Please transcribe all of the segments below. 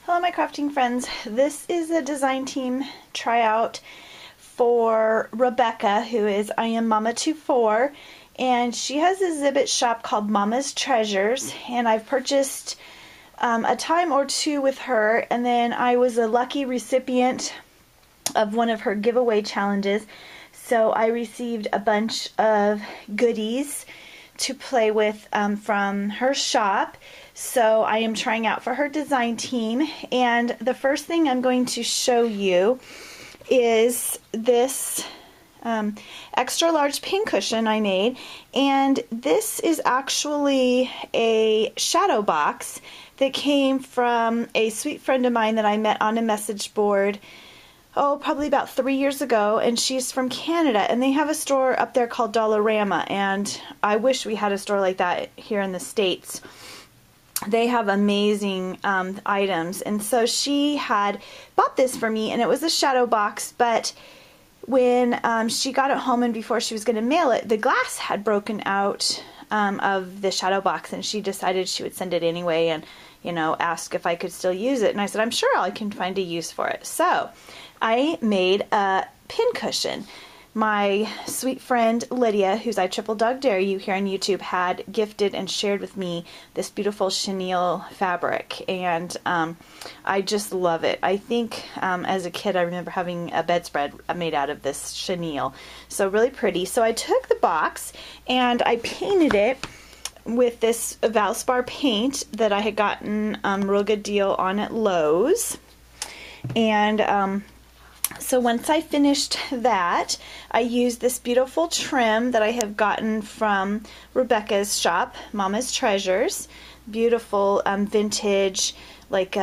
Hello my crafting friends. This is a design team tryout for Rebecca, who is I Am Mama 24, and she has a Zibbet shop called Mama's Treasures, and I've purchased a time or two with her, and then I was a lucky recipient of one of her giveaway challenges, so I received a bunch of goodies to play with from her shop. So I am trying out for her design team, and the first thing I'm going to show you is this extra large pincushion I made, and this is actually a shadow box that came from a sweet friend of mine that I met on a message board probably about 3 years ago, and she's from Canada, and they have a store up there called Dollarama, and I wish we had a store like that here in the States. They have amazing items, and so she had bought this for me, and it was a shadow box, but when she got it home and before she was going to mail it, the glass had broken out of the shadow box, and she decided she would send it anyway and, you know, ask if I could still use it, and I said, I'm sure I can find a use for it. So I made a pincushion. My sweet friend Lydia, who's I Triple Dog Dare You here on YouTube, had gifted and shared with me this beautiful chenille fabric, and I just love it. I think as a kid I remember having a bedspread made out of this chenille, so really pretty. So I took the box and I painted it with this Valspar paint that I had gotten a real good deal on at Lowe's, and so once I finished that, I used this beautiful trim that I have gotten from Rebecca's shop, Mama's Treasures. Beautiful vintage, like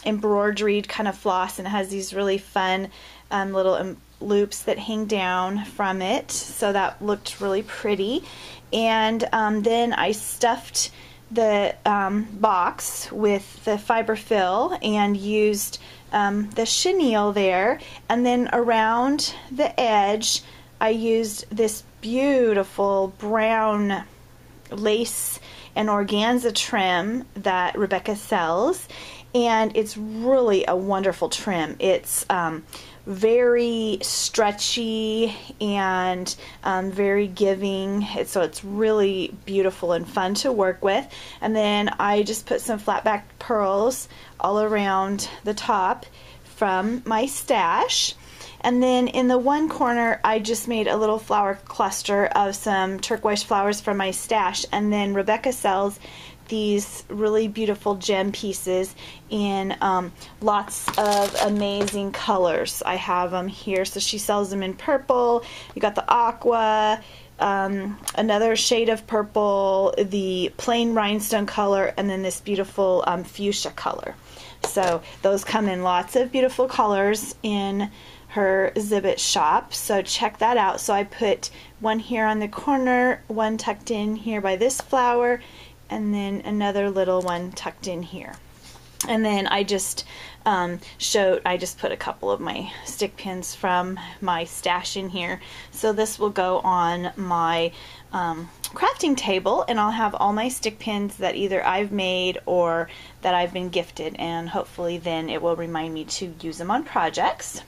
embroidered kind of floss, and it has these really fun little loops that hang down from it. So that looked really pretty. And then I stuffed the box with the fiber fill and used the chenille there, and then around the edge I used this beautiful brown lace and organza trim that Rebecca sells, and it's really a wonderful trim. It's very stretchy and very giving, so it's really beautiful and fun to work with. And then I just put some flat back pearls all around the top from my stash, and then in the one corner I just made a little flower cluster of some turquoise flowers from my stash. And then Rebecca sells these really beautiful gem pieces in lots of amazing colors. I have them here. So she sells them in purple, you got the aqua, another shade of purple, the plain rhinestone color, and then this beautiful fuchsia color. So those come in lots of beautiful colors in her Zibbet shop, so check that out. So I put one here on the corner, one tucked in here by this flower, and then another little one tucked in here. And then I just I just put a couple of my stick pins from my stash in here. So this will go on my crafting table, and I'll have all my stick pins that either I've made or that I've been gifted, and hopefully then it will remind me to use them on projects.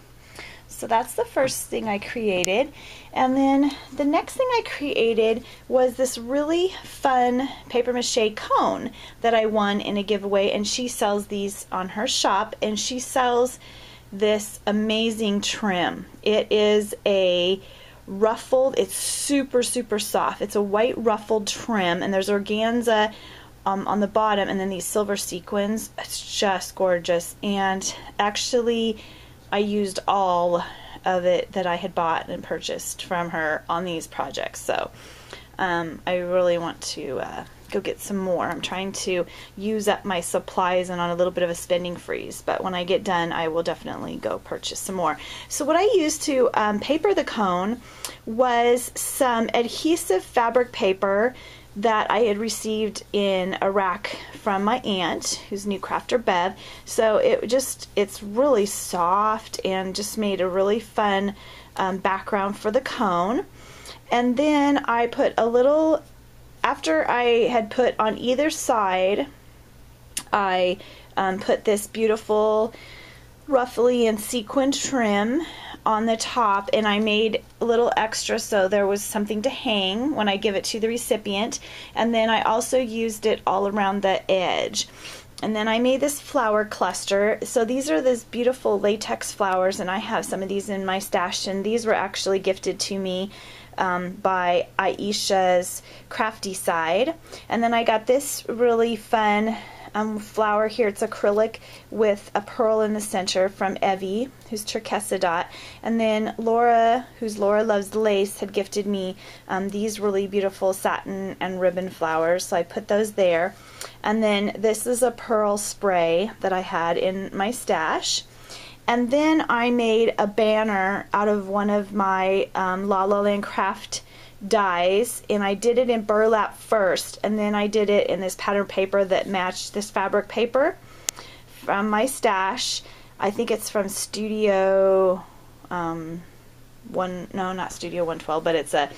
So that's the first thing I created. And then the next thing I created was this really fun paper mache cone that I won in a giveaway, and she sells these on her shop, and she sells this amazing trim. It is a ruffled, it's super soft. It's a white ruffled trim, and there's organza on the bottom, and then these silver sequins. It's just gorgeous, and actually I used all of it that I had bought and purchased from her on these projects. So I really want to go get some more. I'm trying to use up my supplies and on a little bit of a spending freeze, but when I get done I will definitely go purchase some more. So what I used to paper the cone was some adhesive fabric paper that I had received in Iraq from my aunt, who's a new crafter, Bev. So it's really soft and just made a really fun background for the cone. And then I put a little, after I had put on either side I put this beautiful ruffly and sequin trim on the top, and I made a little extra so there was something to hang when I give it to the recipient. And then I also used it all around the edge. And then I made this flower cluster. So these are these beautiful latex flowers, and I have some of these in my stash, and these were actually gifted to me by Aisha's Crafty Side. And then I got this really fun flower here. It's acrylic with a pearl in the center from Evie, who's Turquesa Dot. And then Laura, who's Laura Loves Lace, had gifted me these really beautiful satin and ribbon flowers, so I put those there. And then this is a pearl spray that I had in my stash. And then I made a banner out of one of my La La Land Craft dies, and I did it in burlap first, and then I did it in this pattern paper that matched this fabric paper from my stash. I think it's from Studio not Studio 112, but it's a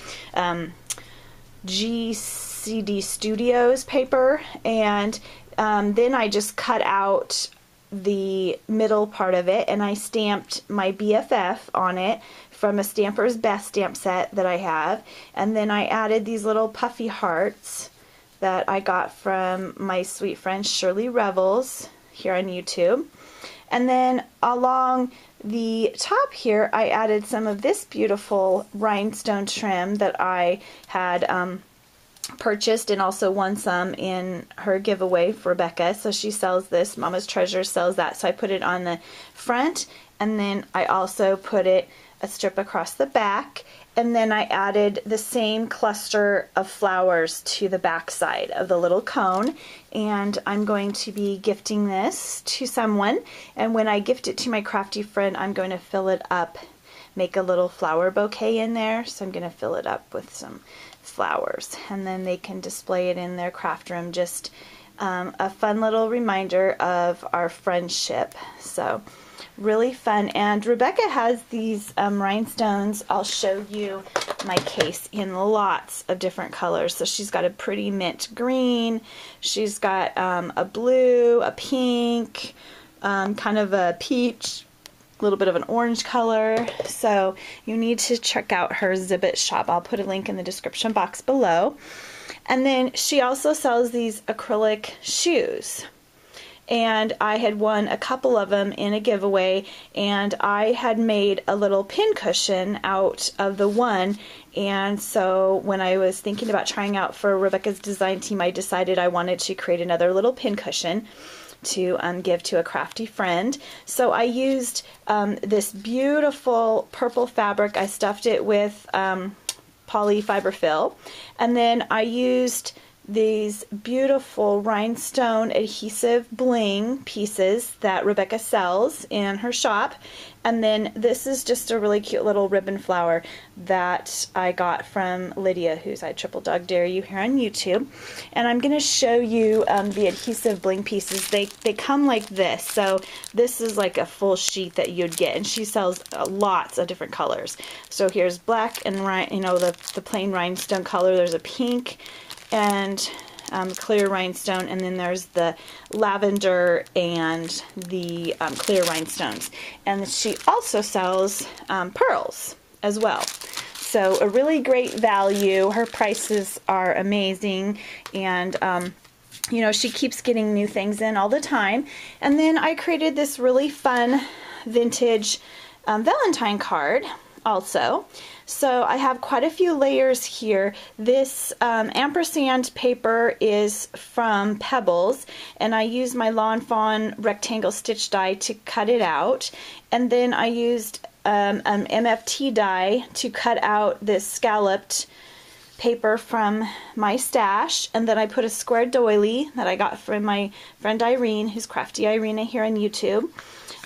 GCD Studios paper. And then I just cut out the middle part of it, and I stamped my BFF on it from a Stamper's Best stamp set that I have. And then I added these little puffy hearts that I got from my sweet friend Shirley Revels here on YouTube. And then along the top here, I added some of this beautiful rhinestone trim that I had purchased and also won some in her giveaway for Rebecca. So she sells this, Mama's Treasure sells that. So I put it on the front, and then I also put it a strip across the back, and then I added the same cluster of flowers to the back side of the little cone. And I'm going to be gifting this to someone, and when I gift it to my crafty friend, I'm going to fill it up, make a little flower bouquet in there. So I'm going to fill it up with some flowers, and then they can display it in their craft room. Just a fun little reminder of our friendship. So really fun. And Rebecca has these rhinestones. I'll show you my case in lots of different colors. So she's got a pretty mint green, she's got a blue, a pink, kind of a peach, a little bit of an orange color. So you need to check out her Zibbet shop. I'll put a link in the description box below. And then she also sells these acrylic shoes, and I had won a couple of them in a giveaway, and I had made a little pin cushion out of the one. And so when I was thinking about trying out for Rebecca's design team, I decided I wanted to create another little pin cushion to give to a crafty friend. So I used this beautiful purple fabric. I stuffed it with polyfiber fill, and then I used these beautiful rhinestone adhesive bling pieces that Rebecca sells in her shop. And then this is just a really cute little ribbon flower that I got from Lydia, who's I Triple Dog Dare You here on YouTube. And I'm going to show you the adhesive bling pieces. They come like this. So this is like a full sheet that you'd get, and she sells lots of different colors. So here's black and the plain rhinestone color. There's a pink and clear rhinestone, and then there's the lavender and the clear rhinestones. And she also sells pearls as well. So a really great value. Her prices are amazing, and she keeps getting new things in all the time. And then I created this really fun vintage Valentine card also. So I have quite a few layers here. This ampersand paper is from Pebbles, and I used my Lawn Fawn rectangle stitch die to cut it out. And then I used an MFT die to cut out this scalloped paper from my stash. And then I put a square doily that I got from my friend Irene, who's Crafty Irina here on YouTube.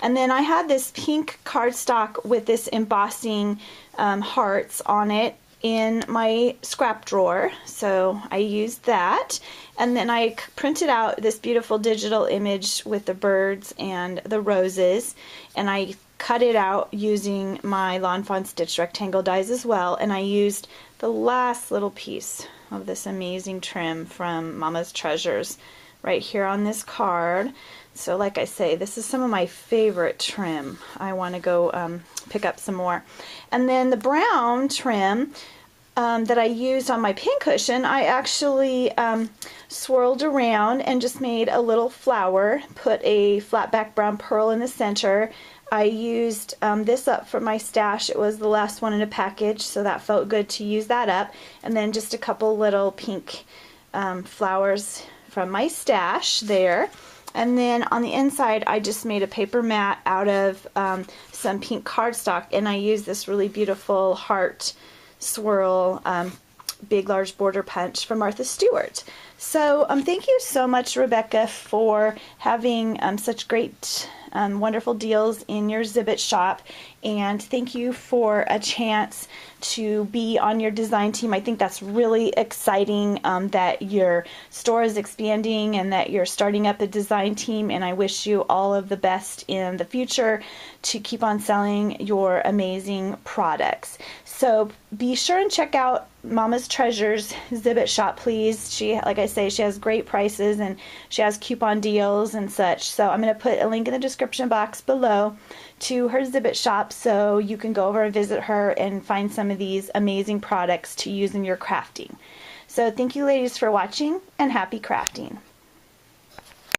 And then I had this pink cardstock with this embossing hearts on it in my scrap drawer, so I used that. And then I printed out this beautiful digital image with the birds and the roses, and I cut it out using my Lawn Fawn Stitch rectangle dies as well. And I used the last little piece of this amazing trim from Mama's Treasures right here on this card. So like I say, this is some of my favorite trim. I want to go pick up some more. And then the brown trim that I used on my pincushion, I actually swirled around and just made a little flower, put a flat back brown pearl in the center. I used this up for my stash. It was the last one in a package, so that felt good to use that up. And then just a couple little pink flowers from my stash there. And then on the inside, I just made a paper mat out of some pink cardstock, and I used this really beautiful heart swirl big large border punch from Martha Stewart. So thank you so much, Rebecca, for having such great wonderful deals in your Zibbet shop, and thank you for a chance to be on your design team. I think that's really exciting that your store is expanding and that you're starting up a design team, and I wish you all of the best in the future to keep on selling your amazing products. So be sure and check out Mama's Treasures Zibbet shop, please. She, like I say, she has great prices and she has coupon deals and such. So I'm going to put a link in the description box below to her Zibbet shop so you can go over and visit her and find some of these amazing products to use in your crafting. So thank you ladies for watching, and happy crafting.